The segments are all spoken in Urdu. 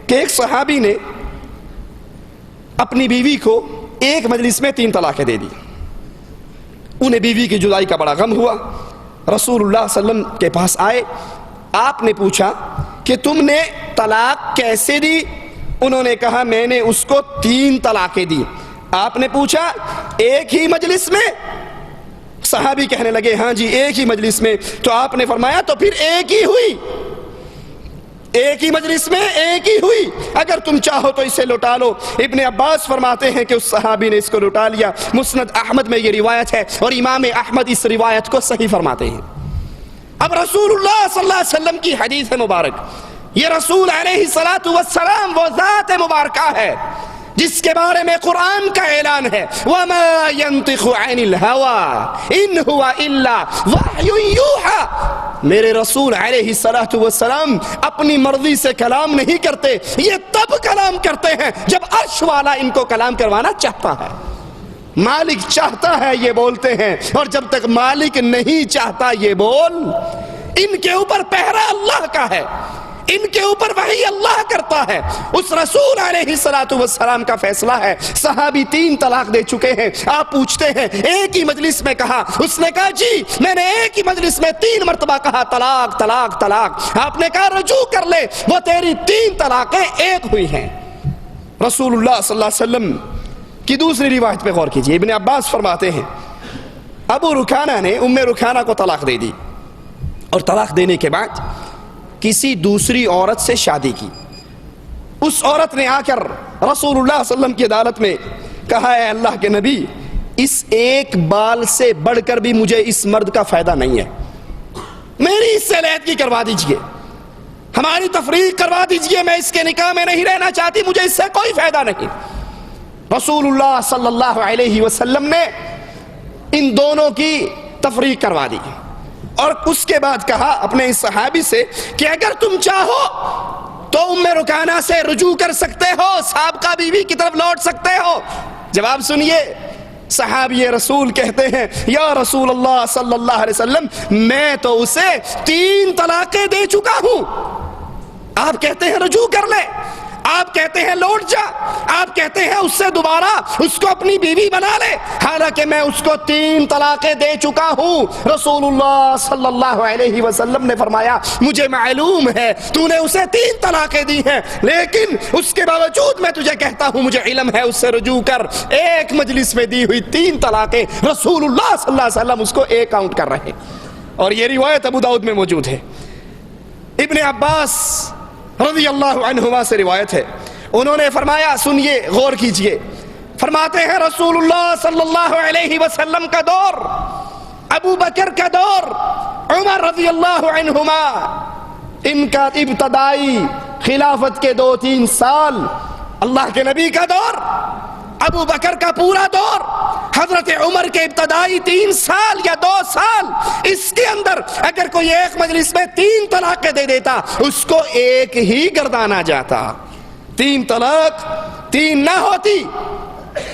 کہ ایک صحابی نے اپنی بیوی کو ایک مجلس میں 3 طلاقیں دے دی. انہیں بیوی کی جدائی کا بڑا غم ہوا. رسول اللہ صلی اللہ علیہ وسلم کے پاس آئے. آپ نے پوچھا کہ تم نے طلاق کیسے دی؟ انہوں نے کہا میں نے اس کو 3 طلاقیں دی. آپ نے پوچھا ایک ہی مجلس میں؟ صحابی کہنے لگے ہاں جی ایک ہی مجلس میں. تو آپ نے فرمایا تو پھر ایک ہی ہوئی, ایک ہی مجلس میں ایک ہی ہوئی, اگر تم چاہو تو اسے لوٹا لو. ابن عباس فرماتے ہیں کہ اس صحابی نے اس کو لوٹا لیا. مسند احمد میں یہ روایت ہے اور امام احمد اس روایت کو صحیح فرماتے ہیں. اب رسول اللہ صلی اللہ علیہ وسلم کی حدیث مبارک, یہ رسول علیہ السلام وہ ذات مبارکہ ہے جس کے بارے میں قرآن کا اعلان ہے وَمَا يَنطِقُ عَنِ الْهَوَىٰ إِنْ هُوَ إِلَّا وَحْيٌ يُوحَىٰ. میرے رسول علیہ السلام اپنی مرضی سے کلام نہیں کرتے, یہ تب کلام کرتے ہیں جب عرش والا ان کو کلام کروانا چاہتا ہے. مالک چاہتا ہے یہ بولتے ہیں, اور جب تک مالک نہیں چاہتا یہ بول. ان کے اوپر پہرا اللہ کا ہے, ان کے اوپر وحی اللہ کرتا ہے. اس رسول علیہ السلام کا فیصلہ ہے. صحابی 3 طلاق دے چکے ہیں. آپ پوچھتے ہیں ایک ہی مجلس میں کہا؟ اس نے کہا جی میں نے ایک ہی مجلس میں 3 مرتبہ کہا طلاق طلاق طلاق. آپ نے کہا رجوع کر لے, وہ تیری 3 طلاقیں ایک ہوئی ہیں. رسول اللہ صلی اللہ علیہ وسلم کی دوسری روایت پہ غور کیجئے. ابن عباس فرماتے ہیں ابو رکانہ نے ام رکانہ کو طلاق دے دی, اور طلاق دینے کے بعد کسی دوسری عورت سے شادی کی. اس عورت نے آ کر رسول اللہ صلی اللہ علیہ وسلم کی عدالت میں کہا اے اللہ کے نبی, اس ایک بال سے بڑھ کر بھی مجھے اس مرد کا فائدہ نہیں ہے, میری اس سے علیحدگی کروا دیجئے, ہماری تفریق کروا دیجئے, میں اس کے نکاح میں نہیں رہنا چاہتی, مجھے اس سے کوئی فائدہ نہیں. رسول اللہ صلی اللہ علیہ وسلم نے ان دونوں کی تفریق کروا دی, اور اس کے بعد کہا اپنے اس صحابی سے کہ اگر تم چاہو تو ام رکانہ سے رجوع کر سکتے ہو, سابقہ بیوی کی طرف لوٹ سکتے ہو. جواب سنیے, صحابی رسول کہتے ہیں یا رسول اللہ صلی اللہ علیہ وسلم میں تو اسے 3 طلاقیں دے چکا ہوں. آپ کہتے ہیں رجوع کر لے, آپ کہتے ہیں لوٹ جا, آپ کہتے ہیں اس سے دوبارہ اس کو اپنی بیوی بنا لے, حالانکہ میں اس کو 3 طلاقیں دے چکا ہوں. رسول اللہ صلی اللہ علیہ وسلم نے فرمایا مجھے معلوم ہے تو نے اسے 3 طلاقیں دی ہیں, لیکن اس کے باوجود میں تجھے کہتا ہوں مجھے علم ہے, اس سے رجوع کر. ایک مجلس میں دی ہوئی 3 طلاقیں رسول اللہ صلی اللہ علیہ وسلم اس کو ایک کاؤنٹ کر رہے, اور یہ روایت ابو داؤد میں موجود ہے. ابن عباس رضی اللہ عنہما سے روایت ہے, انہوں نے فرمایا سنیے غور کیجئے, فرماتے ہیں رسول اللہ صلی اللہ علیہ وسلم کا دور, ابو بکر کا دور, عمر رضی اللہ عنہما ان کا ابتدائی خلافت کے 2-3 سال, اللہ کے نبی کا دور, ابو بکر کا پورا دور, حضرت عمر کے ابتدائی 3 سال یا 2 سال, اس کے اندر اگر کوئی ایک مجلس میں 3 طلاقیں دے دیتا اس کو ایک ہی گردانا جاتا. 3 طلاق 3 نہ ہوتی.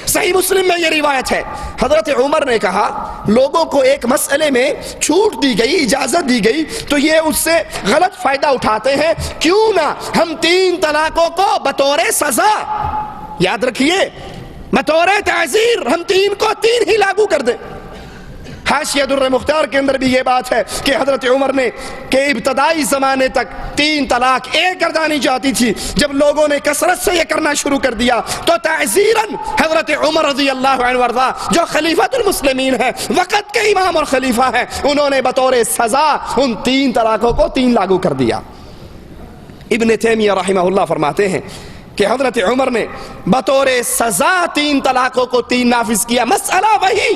صحیح مسلم میں یہ روایت ہے, حضرت عمر نے کہا لوگوں کو ایک مسئلے میں چھوٹ دی گئی, اجازت دی گئی, تو یہ اس سے غلط فائدہ اٹھاتے ہیں, کیوں نہ ہم 3 طلاقوں کو بطور سزا, یاد رکھیے بطور تعزیر ہم 3 کو 3 ہی لاگو کر دیں. حاشیہ در مختار کے اندر بھی یہ بات ہے کہ حضرت عمر نے کہ ابتدائی زمانے تک 3 طلاق ایک گردانی جاتی تھی, جب لوگوں نے کثرت سے یہ کرنا شروع کر دیا تو تعزیراً حضرت عمر رضی اللہ عنہ وارضا جو خلیفۃ المسلمین ہے, وقت کے امام اور خلیفہ ہیں, انہوں نے بطور سزا ان 3 طلاقوں کو 3 لاگو کر دیا. ابن تیمیہ رحمہ اللہ فرماتے ہیں کہ حضرت عمر نے بطور سزا 3 طلاقوں کو 3 نافذ کیا. مسئلہ وہی,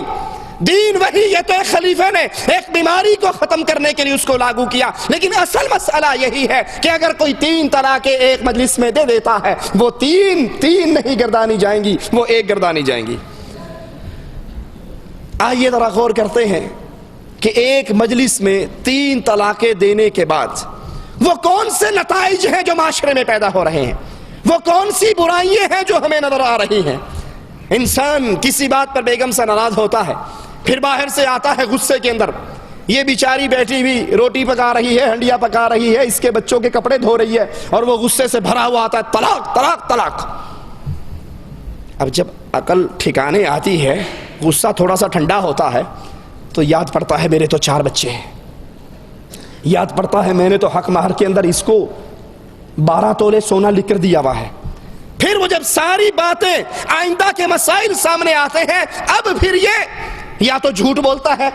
دین وہی, یہ تو ایک خلیفہ نے ایک بیماری کو ختم کرنے کے لیے اس کو لاگو کیا, لیکن اصل مسئلہ یہی ہے کہ اگر کوئی 3 طلاقیں ایک مجلس میں دے دیتا ہے وہ 3 نہیں گردانی جائیں گی, وہ 1 گردانی جائیں گی. آئیے ذرا غور کرتے ہیں کہ ایک مجلس میں 3 طلاقیں دینے کے بعد وہ کون سے نتائج ہیں جو معاشرے میں پیدا ہو رہے ہیں, وہ کون سی برائیاں ہیں جو ہمیں نظر آ رہی ہیں. انسان کسی بات پر بیگم سے ناراض ہوتا ہے, پھر باہر سے آتا ہے غصے کے اندر, یہ بیچاری بیٹھی ہوئی روٹی پکا رہی ہے، ہنڈیا پکا رہی ہے، اس کے بچوں کے کپڑے دھو رہی ہے، اور وہ غصے سے بھرا ہوا آتا ہے، طلاق طلاق طلاق۔ اب جب عقل ٹھکانے آتی ہے، غصہ تھوڑا سا ٹھنڈا ہوتا ہے، تو یاد پڑتا ہے میرے تو 4 بچے ہیں، یاد پڑتا ہے میں نے تو حق مہر کے اندر اس کو 12 تولے سونا لکھ کر دیا ہوا ہے۔ پھر وہ جب ساری باتیں آئندہ کے مسائل سامنے آتے ہیں، اب پھر یہ یا تو جھوٹ بولتا ہے،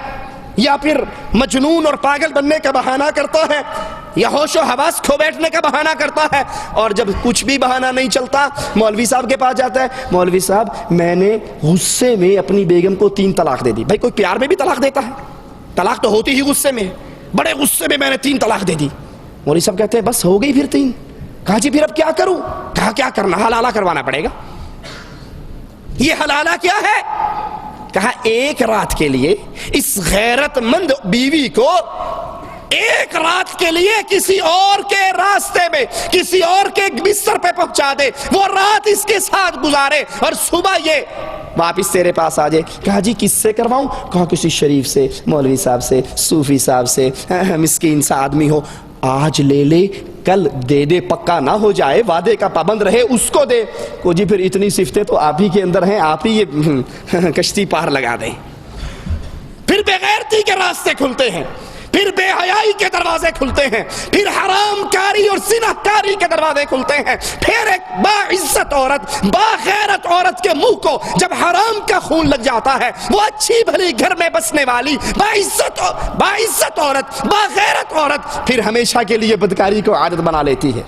یا پھر مجنون اور پاگل بننے کا بہانہ کرتا ہے، یا ہوش و حواس کھو بیٹھنے کا بہانہ کرتا ہے، اور جب کچھ بھی بہانہ نہیں چلتا مولوی صاحب کے پاس جاتا ہے، مولوی صاحب میں نے غصے میں اپنی بیگم کو 3 طلاق دے دی۔ بھائی کوئی پیار میں بھی طلاق دیتا ہے؟ طلاق تو ہوتی ہی غصے میں، بڑے غصے میں میں نے 3 طلاق دے دی۔ مولوی صاحب کہتے ہیں بس ہو گئی پھر 3۔ کہا جی پھر اب کیا کروں؟ کہا کیا کرنا، حلالہ کروانا پڑے گا۔ یہ حلالہ کیا ہے؟ کہا ایک رات کے لیے اس غیرت مند بیوی کو ایک رات کے لیے کسی اور کے راستے میں، کسی اور کے بستر پہ پہنچا دے، وہ رات اس کے ساتھ گزارے، اور صبح یہ واپس تیرے پاس آ جائے۔ کہا جی کس سے کرواؤں؟ کہا کسی شریف سے، مولوی صاحب سے، صوفی صاحب سے، مسکین سا آدمی ہو، آج لے لے کل دے دے، پکا نہ ہو جائے، وعدے کا پابند رہے، اس کو دے۔ کو جی پھر اتنی صفتیں تو آپ ہی کے اندر ہیں، آپ ہی یہ کشتی پار لگا دیں۔ پھر بے غیرتی کے راستے کھلتے ہیں، پھر بے حیائی کے دروازے کھلتے ہیں، پھر حرام کاری اور زنا کاری کے دروازے کھلتے ہیں۔ پھر ایک باعزت عورت، باغیرت عورت کے منہ کو جب حرام کا خون لگ جاتا ہے، وہ اچھی بھلی گھر میں بسنے والی باعزت عورت، باغیرت عورت پھر ہمیشہ کے لیے بدکاری کو عادت بنا لیتی ہے،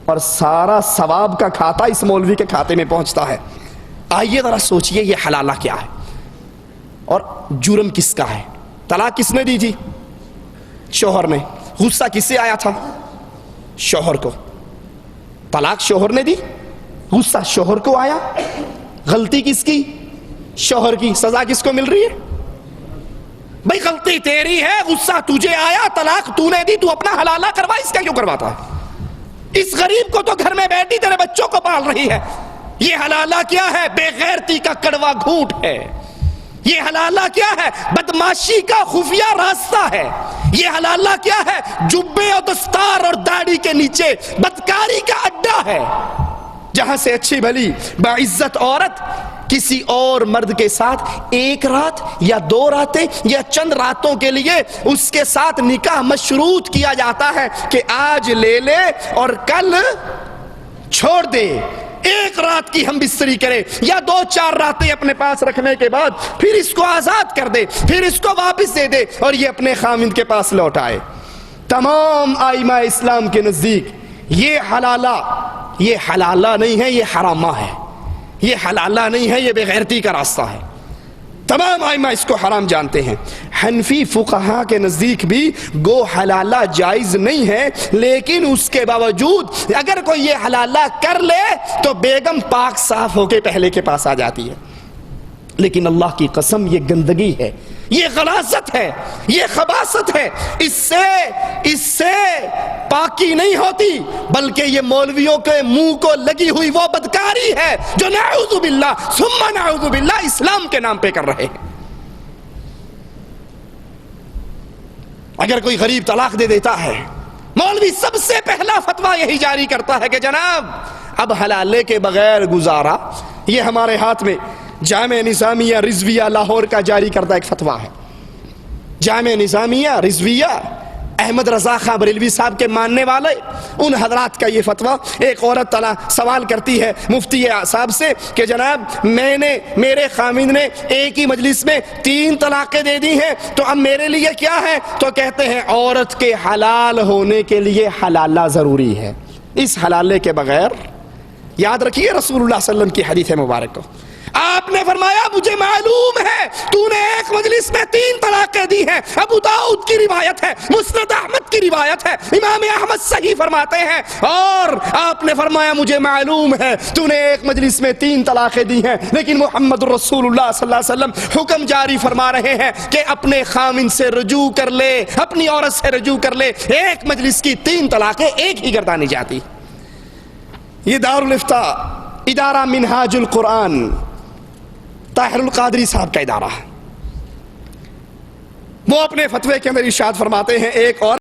اور سارا ثواب کا کھاتا اس مولوی کے کھاتے میں پہنچتا ہے۔ آئیے ذرا سوچئے یہ حلالہ کیا ہے اور جرم کس کا ہے؟ طلاق کس نے دی تھی؟ شوہر نے۔ غصہ کس سے آیا تھا؟ شوہر کو۔ طلاق شوہر نے دی، غصہ شوہر کو آیا۔ غلطی کس کی؟ شوہر کی۔ سزا کس کو مل رہی ہے؟ بھئی غلطی تیری ہے، غصہ تجھے آیا، طلاق تو نے دی، تو اپنا حلالہ کروا، اس کا کیوں کرواتا ہے؟ اس غریب کو تو گھر میں بیٹھی تیرے بچوں کو پال رہی ہے۔ یہ حلالہ کیا ہے؟ بے غیرتی کا کڑوا گھونٹ ہے۔ یہ حلالہ کیا ہے؟ بدماشی کا خفیہ راستہ ہے۔ یہ حلالہ کیا ہے؟ جبے اور دستار اور داڑھی کے نیچے بدکاری کا اڈا ہے، جہاں سے اچھی بھلی باعزت عورت کسی اور مرد کے ساتھ ایک رات یا 2 راتیں یا چند راتوں کے لیے اس کے ساتھ نکاح مشروط کیا جاتا ہے کہ آج لے لے اور کل چھوڑ دے۔ ایک رات کی ہم بستری کرے یا 2-4 راتیں اپنے پاس رکھنے کے بعد پھر اس کو آزاد کر دے، پھر اس کو واپس دے دے اور یہ اپنے خاوند کے پاس لوٹ آئے۔ تمام ائمہ اسلام کے نزدیک یہ حلالہ نہیں ہے، یہ حرامہ ہے۔ یہ حلالہ نہیں ہے، یہ بے غیرتی کا راستہ ہے۔ تمام ائمہ اس کو حرام جانتے ہیں۔ حنفی فقہا کے نزدیک بھی گو حلالہ جائز نہیں ہے، لیکن اس کے باوجود اگر کوئی یہ حلالہ کر لے تو بیگم پاک صاف ہو کے پہلے کے پاس آ جاتی ہے۔ لیکن اللہ کی قسم یہ گندگی ہے، یہ غلاظت ہے، یہ خباثت ہے، اس سے پاکی نہیں ہوتی، بلکہ یہ مولویوں کے منہ کو لگی ہوئی وہ بدکاری ہے جو نعوذ باللہ ثم نعوذ باللہ اسلام کے نام پہ کر رہے ہیں۔ اگر کوئی غریب طلاق دے دیتا ہے، مولوی سب سے پہلا فتویٰ یہی جاری کرتا ہے کہ جناب اب حلالے کے بغیر گزارا۔ یہ ہمارے ہاتھ میں جامع نظامیہ رضویہ لاہور کا جاری کردہ ایک فتویٰ ہے۔ جامع نظامیہ رضویہ احمد رضا خاں بریلوی صاحب کے ماننے والے ان حضرات کا یہ فتویٰ۔ ایک عورت سوال کرتی ہے مفتی صاحب سے کہ جناب میرے خامند نے ایک ہی مجلس میں 3 طلاقیں دے دی ہیں، تو اب میرے لیے کیا ہے؟ تو کہتے ہیں عورت کے حلال ہونے کے لیے حلالہ ضروری ہے۔ اس حلالے کے بغیر، یاد رکھیے رسول اللہ صلی اللہ علیہ وسلم کی حدیث مبارک کو، آپ نے فرمایا مجھے معلوم ہے تو نے ایک مجلس میں 3 طلاقیں دی ہیں۔ ابو داؤد کی روایت ہے، مسند احمد کی روایت ہے، امام احمد صحیح فرماتے ہیں، اور آپ نے فرمایا مجھے معلوم ہے تو نے ایک مجلس میں 3 طلاقیں دی ہیں، لیکن محمد رسول اللہ صلی اللہ علیہ وسلم حکم جاری فرما رہے ہیں کہ اپنے خامن سے رجوع کر لے، اپنی عورت سے رجوع کر لے۔ ایک مجلس کی 3 طلاقیں ایک ہی گردانی جاتی۔ یہ دارالفتاء ادارہ منہاج القرآن طاہر القادری صاحب کا ادارہ ہے۔ وہ اپنے فتوے کے اندر ارشاد فرماتے ہیں ایک اور